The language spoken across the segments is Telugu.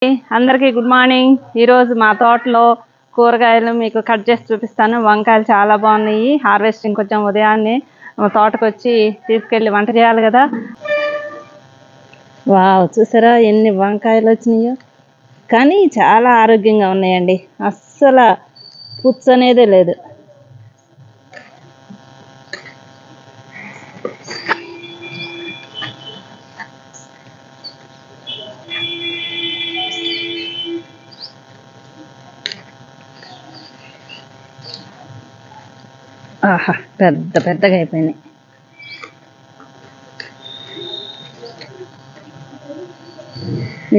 అందరికీ గుడ్ మార్నింగ్. ఈరోజు మా తోటలో కూరగాయలు మీకు కట్ చేసి చూపిస్తాను. వంకాయలు చాలా బాగున్నాయి. హార్వెస్టింగ్ కొంచెం ఉదయాన్నే తోటకు వచ్చి తీసుకెళ్ళి వంట చేయాలి కదా. వావ్, చూసారా ఎన్ని వంకాయలు వచ్చినాయో. కానీ చాలా ఆరోగ్యంగా ఉన్నాయండి, అస్సలు పుచ్చు అనేదే లేదు. ఆహా, పెద్దగా అయిపోయినాయి.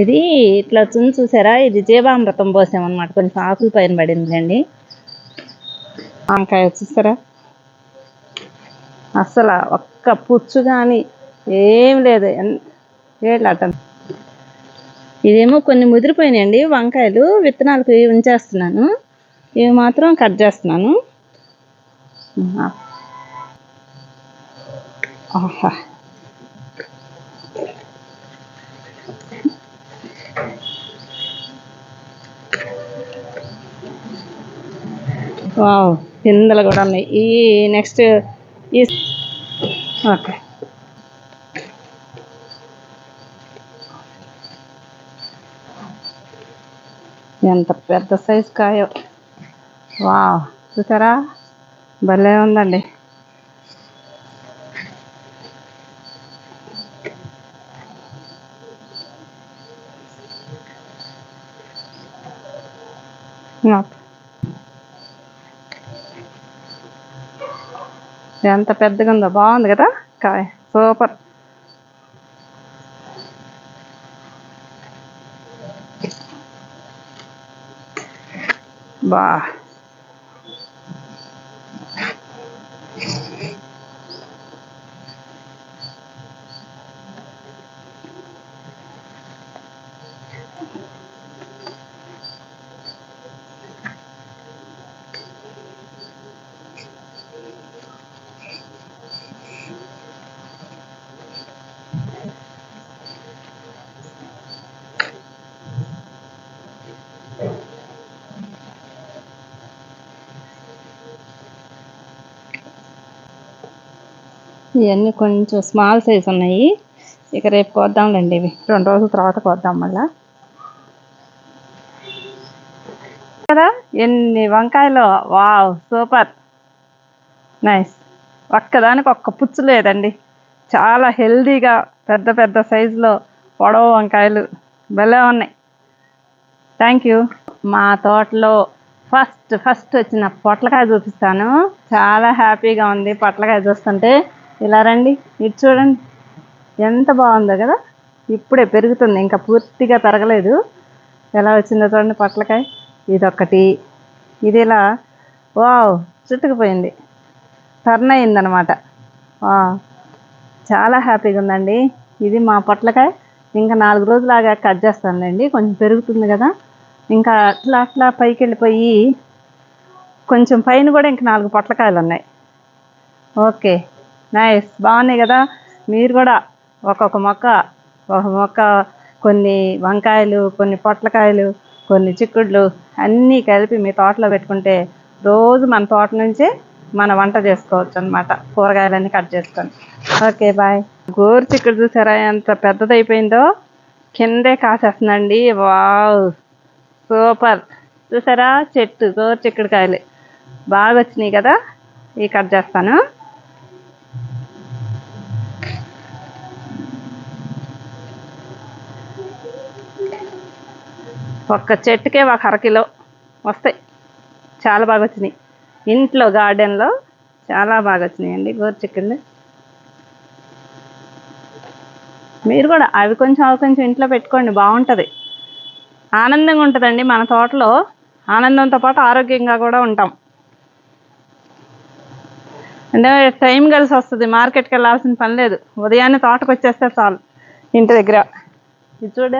ఇది ఇట్లా చూసారా, ఇది జీవామృతం పోసామన్నమాట. కొంచెం ఆకుల పైన పడిందండి వంకాయ. చూసారా, అస్సలు ఒక్క పుచ్చు కానీ ఏం లేదు. ఏళ్ళట ఇదేమో కొన్ని ముదిరిపోయినాయండి వంకాయలు. విత్తనాలకు ఉంచేస్తున్నాను, ఇవి మాత్రం కట్ చేస్తున్నాను. ఆహా, వావ్, పిందెలు కూడా ఉన్నాయి. ఈ నెక్స్ట్ ఈ ఓకే, ఎంత పెద్ద సైజు కాయో. వావ్, చూసారా, భలే ఉందండి. ఎంత పెద్దగా ఉందో, బాగుంది కదా కాయ, సూపర్. బా, ఇవన్నీ కొంచెం స్మాల్ సైజ్ ఉన్నాయి. ఇక రేపు కోద్దాంలేండి, ఇవి 2 రోజుల తర్వాత కోద్దాం మళ్ళా కదా. ఎన్ని వంకాయలు, వావ్, సూపర్ నైస్. ఒక్కదానికి ఒక్క పుచ్చు లేదండి. చాలా హెల్దీగా పెద్ద సైజులో పొడవు వంకాయలు భలే ఉన్నాయి. Thank you. మా తోటలో ఫస్ట్ వచ్చిన పొట్లకాయ చూపిస్తాను. చాలా హ్యాపీగా ఉంది పొట్లకాయ చూస్తుంటే. ఇలా రండి, ఇది చూడండి ఎంత బాగుందో కదా. ఇప్పుడే పెరుగుతుంది, ఇంకా పూర్తిగా పెరగలేదు. ఎలా వచ్చిందో చూడండి పొట్లకాయ. ఇదొక్కటి, ఇది ఇలా వావ్ చుట్టుకుపోయింది, టర్న్ అయిందనమాట. చాలా హ్యాపీగా ఉందండి. ఇది మా పొట్లకాయ. ఇంకా 4 రోజులాగా కట్ చేస్తానులేండి, కొంచెం పెరుగుతుంది కదా. ఇంకా అట్లా పైకి వెళ్ళిపోయి కొంచెం పైన కూడా ఇంకా 4 పొట్లకాయలు ఉన్నాయి. ఓకే నైస్, బాగున్నాయి కదా. మీరు కూడా ఒక మొక్క కొన్ని వంకాయలు, కొన్ని పొట్లకాయలు, కొన్ని చిక్కుళ్ళు అన్నీ కలిపి మీ తోటలో పెట్టుకుంటే రోజు మన తోట నుంచే మన వంట చేసుకోవచ్చు అనమాట, కూరగాయలన్నీ కట్ చేసుకొని. Okay bye. గోరు చిక్కుడు చూసారా ఎంత పెద్దదైపోయిందో, కిందే కాసేస్తుందండి. Wow, super. చూసారా, చెట్టు గోరు చిక్కుడుకాయలు బాగా వచ్చినాయి కదా. ఇవి కట్ చేస్తాను. ఒక్క చెట్టుకే 1 అరకిలో వస్తాయి. చాలా బాగా వచ్చినాయి, ఇంట్లో గార్డెన్లో చాలా బాగా వచ్చినాయండి గోరు చిక్కుళ్ళు. మీరు కూడా అవి కొంచెం ఇంట్లో పెట్టుకోండి, బాగుంటుంది, ఆనందంగా ఉంటుందండి. మన తోటలో ఆనందంతో పాటు ఆరోగ్యంగా కూడా ఉంటాం. అంటే టైం కలిసి వస్తుంది, మార్కెట్కి వెళ్ళాల్సిన పని లేదు. ఉదయాన్నే తోటకు వచ్చేస్తే చాలు ఇంటి దగ్గర. ఇది చూడ